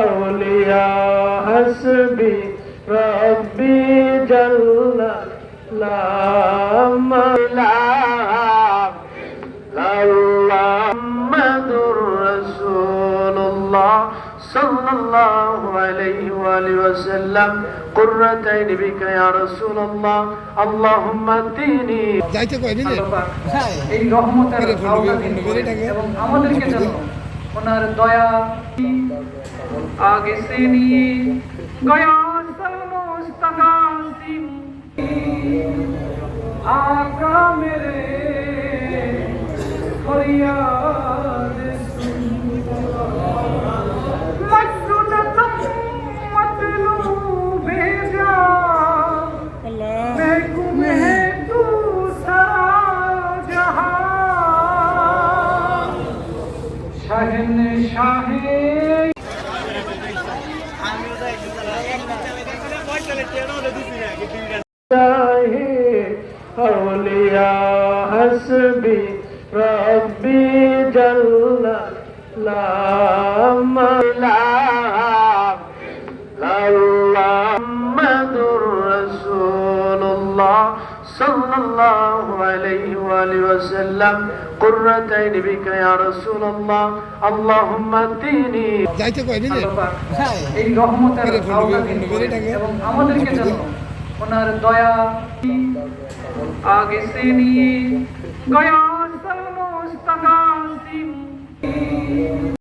अौलिया हस्बी रब्बी जल्ला ला मुहम्मदुर रसूलुल्लाह सल्लल्लाहु अलैहि वसल्लम कुर्रतैन बिका या रसूलुल्लाह अल्लाहुम्मा तीनी যাইতে কয়দিন এই রহমতের আওলা এবং আমাদেরকে যেন ওনার দয়া আগে সে নিয়ে গয়া মুস্তাকাসিম আকা মেরে ফরিয়াদ সুন मसरूनतम मतलूब भेजा महकूम है तू सारा जहां शहनशाहे औलिया हस्बी रब्बी जल्ला ला मुहम्मदुर रसूलुल्लाह सल्लल्लाहु अलैहि वसल्लम कुर्रतैन बिका या रसूलुल्लाह अल्लाहुम्मा तीनी যাইতে কয়দিন এই রহমতের আওলা এবং আমাদেরকে যেন ওনার দয়া আগে সে নিয়ে গয়া